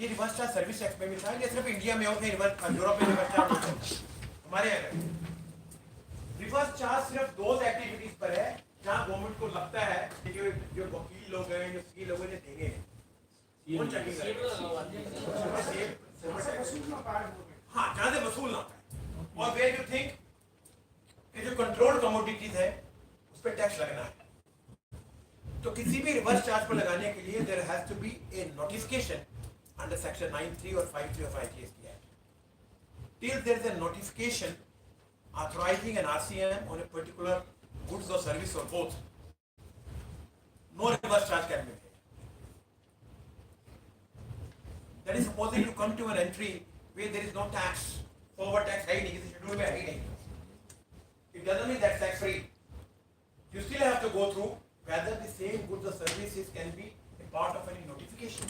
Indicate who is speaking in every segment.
Speaker 1: ये reverse charge service tax में मिलता है, ये सिर्फ इंडिया में होता है, रिवर्स यूरोप में रिवर्स चार्ज नहीं होता, हमारे यहाँ रिवर्स चार्ज सिर्फ दो एक्टिविटीज पर है जहाँ गवर्नमेंट को लगता है कि जो वकील लोग हैं, जो सी लोगों ने देंगे कौन चेकिंग करेगा, हाँ जहाँ से वसूल ना पाए, और वेयर यू थिंक कि जो कंट्रोल्ड कमोडिटीज है उस पर टैक्स लगना है। तो किसी भी रिवर्स चार्ज को लगाने के लिए there has to be a notification under section 9(3) और 5(3) of IGST act. Till there is a notification authorizing an RCM on a particular goods or service or both, no reverse charge can be made. That is supposing you come to an entry where there is no tax, forward tax है ही नहीं, किसी schedule में है ही नहीं. It doesn't mean that's tax free. You still have to go through whether the same goods or services can be a part of any notification.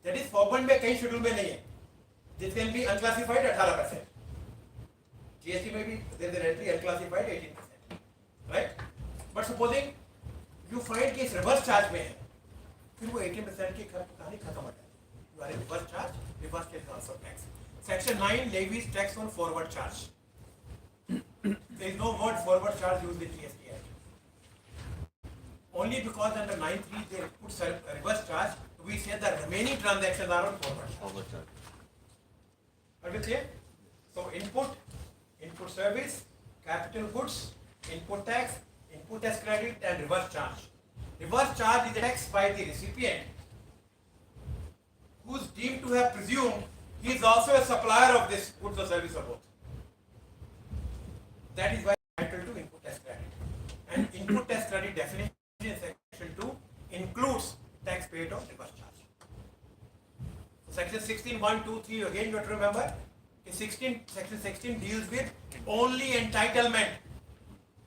Speaker 1: That is forward में कहीं schedule में नहीं है. This can be unclassified 18%. GST में भी there is an entry unclassified 18%. Right? But supposing you find कि इस reverse charge में है, फिर वो 18% की कहानी खत्म हो जाती है. You are a reverse charge, reverse charge is also tax. Section 9 levies tax on forward charge. There is no word forward charge used in GST Act. Only because under 9(3) they put a reverse charge, we say the remaining transactions are on forward charge. Are we clear? So input service, capital goods, input tax, input tax credit, and reverse charge. Reverse charge is a tax by the recipient who is deemed to have presumed he is also a supplier of this goods or service or both. That is why entitled to input tax credit. And input tax credit definition in section 2 includes tax paid on reverse charge. So section 16(1), 2, 3 again you have to remember. Section 16 deals with only entitlement.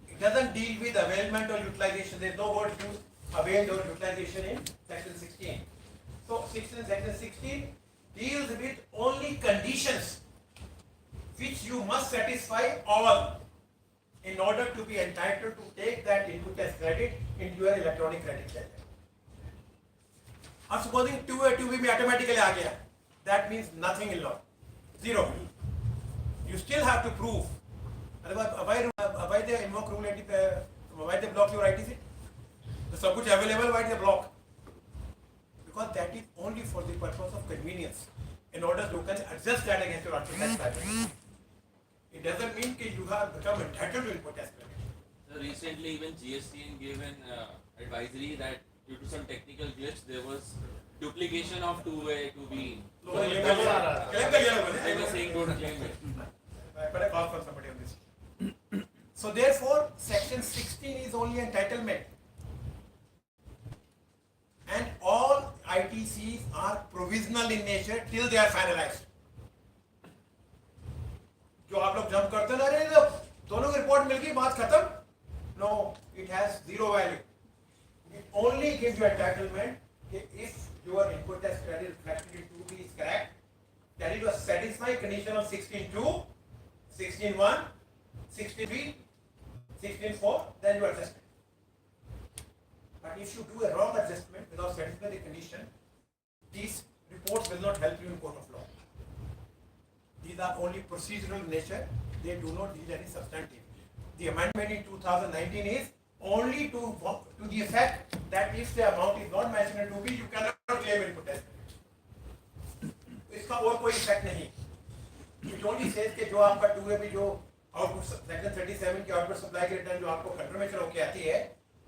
Speaker 1: It doesn't deal with availment or utilization. There is no word used availed or utilization in section 16. So section 16 deals with only conditions which you must satisfy all in order to be entitled to take that input tax credit into your electronic credit ledger. Or supposing 2A 2B में automatically आ गया, that means nothing in law, zero. You still have to prove. Why they invoke rule 80? Why they block your ITC? तो सब कुछ available, why they block? Because that is only for the purpose of convenience. In order you can adjust that against your actual tax liability. It doesn't mean that you have become entitled to input tax credit.
Speaker 2: So recently, even GST gave an advisory that due to some technical glitch, there was duplication of 2A, 2B.
Speaker 1: So they
Speaker 2: were saying don't claim it.
Speaker 1: But I call for somebody on this. So therefore, section 16 is only entitlement. And all ITCs are provisional in nature till they are finalized. जो आप लोग jump करते ना रहे दोनों की report मिल गई बात खत्म. No, it has zero value. It only gives you entitlement if your input tax credit reflected in 2B is correct, that it was satisfied condition of 16(2), 16(1), 16(3), 16(4), then you adjust it. But if you do a wrong adjustment without satisfying the condition, these reports will not help you in court of law. These are only procedural in nature, they do not deal any substantive. The amendment in 2019 is only to the effect that if the amount is not mentioned in 2B, you cannot claim input tax credit. इसका और कोई effect नहीं. It only says कि जो आपका 2A भी जो output section 37 की आउटपुट सप्लाई की रिटर्न जो आपको कंफर्मेशन होके आती है,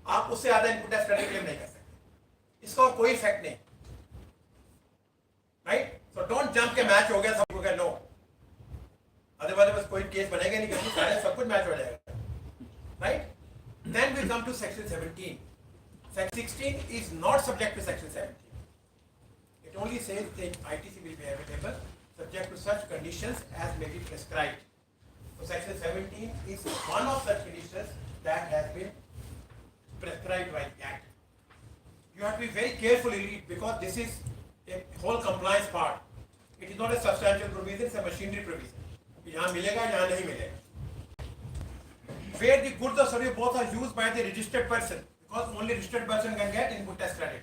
Speaker 1: आप उससे ज्यादा इनपुट टैक्स क्रेडिट क्लेम नहीं कर सकते. इसका और कोई इफेक्ट नहीं. राइट? सो डोंट जंप के मैच हो गया सब हो गया, नो. अदरवाइज बस कोई केस बनेगा नहीं क्योंकि सारे सब कुछ मैच हो जाएगा. Right? Then we come to section 17. Section 16 is not subject to section 17. It only says that ITC will be available subject to such conditions as may be prescribed. So section 17 is one of such conditions that has been prescribed by the Act. You have to be very carefully read because this is a whole compliance part. It is not a substantial provision, it's a machinery provision. यहाँ मिलेगा यहाँ नहीं मिलेगा. Where the goods or services both are used by the registered person, because only registered person can get input tax credit.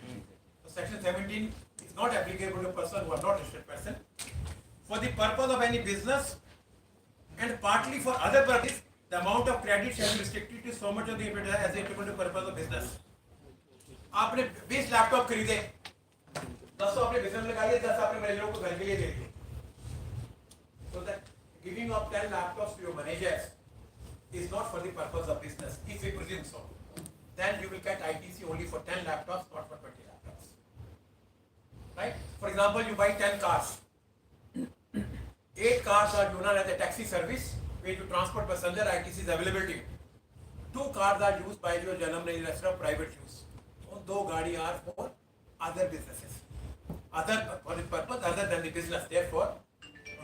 Speaker 1: So Section 17 is not applicable to a person who are not registered person. For the purpose of any business and partly for other purposes, the amount of credit shall be restricted to so much of the input as applicable to purpose of business. आपने 20 laptop खरीदे, 10 आपने business में लगाए, 10 आपने मैनेजरों को घर के लिए दे दिए. So that giving of 10 laptops to your managers is not for the purpose of business. If we presume so, then you will get ITC only for 10 laptops, not for 20 laptops. Right? For example, you buy 10 cars. 8 cars are known as a taxi service, where you transport passenger, ITC is available to you. 2 cars are used by your Janam Register of private use. So, 2 गाड़ी are for other businesses, for the purpose other than the business. Therefore,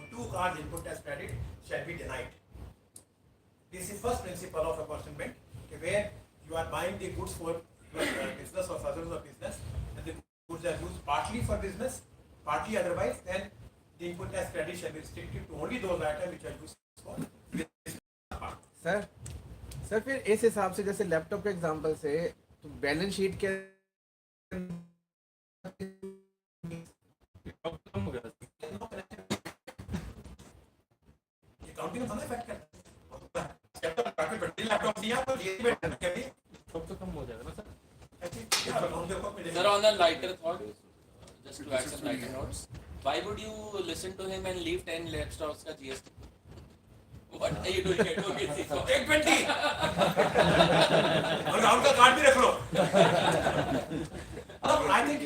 Speaker 1: 2 cars input as credit shall be denied. This is first principle of apportionment, where you are buying the goods for business or furtherance of business, and the goods are used partly for business, partly otherwise, then the input as credit shall be restricted to only those items which are used for business.
Speaker 3: Sir फिर इस हिसाब से जैसे laptop के example से तो balance sheet के
Speaker 1: accounting में इफेक्ट करता है. लैपटॉप दिया तो ये
Speaker 3: तो कम हो जाएगा ना sir.
Speaker 2: Sir, on a lighter thought, just to add some lighter notes, why would you listen to him and leave 10 laptops का GST? What are you doing at
Speaker 1: 120 और राहुल का कार्ड भी रख लो. I think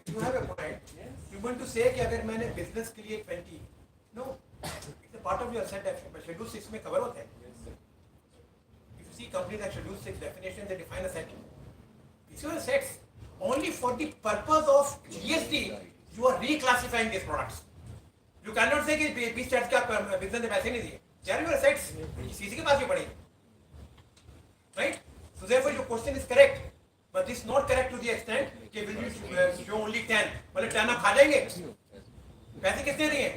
Speaker 1: you have a point. You want to say कि अगर मैंने business के लिए 20, no, it's a part of your asset schedule 6 में कवर होता है. If you see companies that schedule 6 definition, they define asset. These are assets only for the purpose of GST. You are reclassifying these products. You cannot say कि 20 tax का business ने पैसे नहीं दिए. They are your assets. किसी के पास भी पड़े. Right? So therefore your question is correct, but this is not correct to the extent कि will you show only 10. मतलब 10 आप खा जाएंगे. पैसे किसने दिए?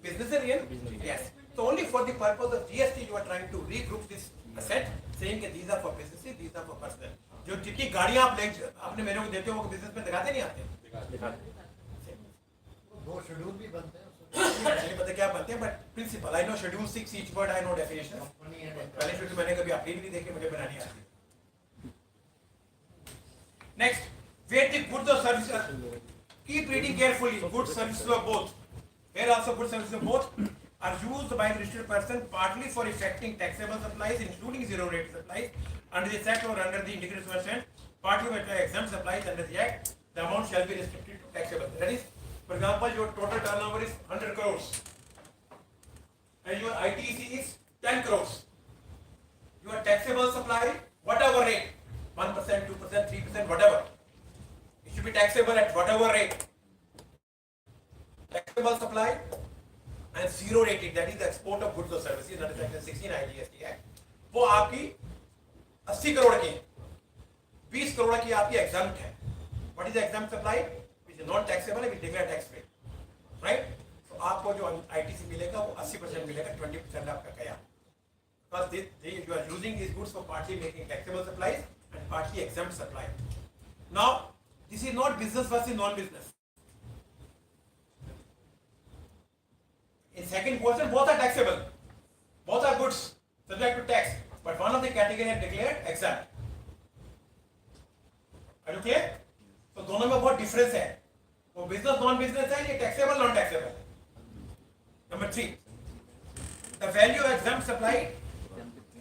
Speaker 1: Business ने दिए. Yes. So only for the purpose of GST you are trying to regroup this asset, saying that these are for businesses, these are for personal. जो जितनी गाड़ियां आप अपने मेरे को देते हो वो बिजनेस में दिखाते नहीं आते.
Speaker 4: दो शेड्यूल भी बनते हैं.
Speaker 1: नहीं पता क्या बनते हैं, but principle I know schedule 6 each word I know definition. पहले शेड्यूल मैंने कभी अपनी भी नहीं देखी, मुझे बनानी आती. नेक्स्ट, वेट द गुड्स और services. Keep reading carefully. Goods services of both. Here also goods services of both are used by the registered person partly for effecting taxable supplies, including zero rate supplies under the Act or under the integrated version, partly by exempt supplies under the Act. The amount shall be restricted to taxable. That is, for example, your total turnover is 100 crores and your ITC is 10 crores. Your taxable supply, whatever rate, 1%, 2%, 3%, whatever, it should be taxable at whatever rate. Taxable supply and zero rating, that is the export of goods or services under Section 16 IGST Act. वो आपकी 80 करोड़ की, 20 करोड़ की आपकी exempt है. What is the exempt supply? Which is not taxable, which declare tax free, right? So आपको जो ITC मिलेगा वो 80% मिलेगा, 20% आपका गया. Because you are using these goods for partly making taxable supplies and partly exempt supply. Now, this is not business versus non-business. In second question, both are taxable. Both are goods subject to tax, but one of the category is declared exempt. Are you clear? तो दोनों में बहुत difference है. वो business non-business है, ये taxable non-taxable. Number 3, the value of exempt supply.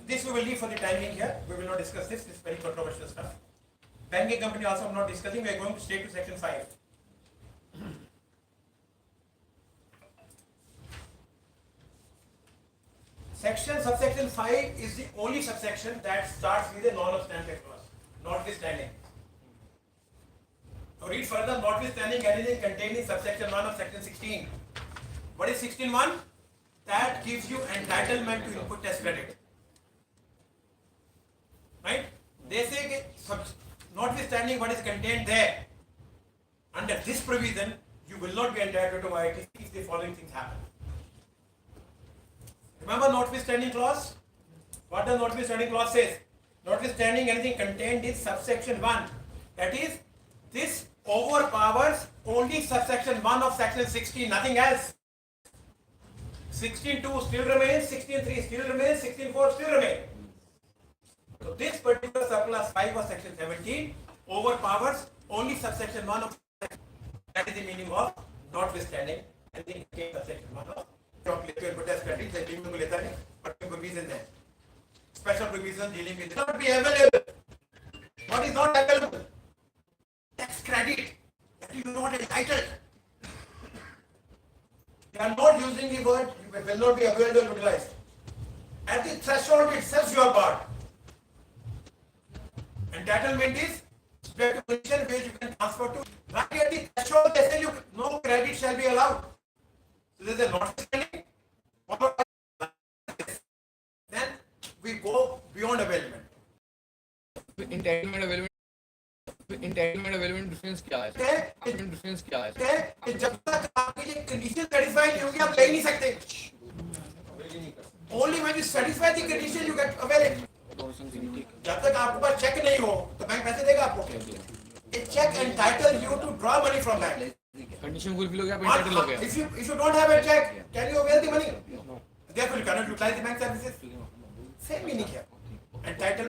Speaker 1: This we will leave for the timing here. We will not discuss this. This is very controversial stuff. Banking company also I'm not discussing. We are going to stay to section 5. Subsection 5 is the only subsection that starts with a non-obstante clause, notwithstanding. So read further, notwithstanding anything contained in subsection 1 of section 16. What is 16(1)? That gives you entitlement to input tax credit. Right? They say notwithstanding what is contained there, under this provision, you will not be entitled to ITC if the following things happen. Remember notwithstanding clause? What does notwithstanding clause says? Notwithstanding anything contained in subsection 1. That is, this overpowers only subsection 1 of section 16, nothing else. 16.2 still remains, 16.3 still remains, 16.4 still remains. So this particular surplus 5 of section 17 overpowers only subsection 1 of section. That is the meaning of notwithstanding. I think subsection 1 of protest credit, the deemed to letter, but provision there. Special provision dealing with not be available. What is not available? Tax credit that you are not entitled. They are not using the word, it will not be available or utilized. At the threshold itself you are barred. Entitlement is subject to condition which you can transfer to. Right at the threshold they say no credit shall be allowed. So there is a notwithstanding. Then we go beyond availment.
Speaker 3: Entitlement availment difference क्या है? Difference क्या है?
Speaker 1: कि जब तक आपकी ये condition satisfy नहीं होगी आप ले ही नहीं सकते. Only when you satisfy the condition you get avail it. जब तक आपके पास चेक नहीं हो तो बैंक पैसे देगा आपको. A check entitle you to draw money from bank.
Speaker 3: Condition fulfil हो गया, आप एंटाइटल हो गया.
Speaker 1: If you don't have a check, can you avail the money? Therefore you cannot utilize the bank services. Same meaning here. Entitled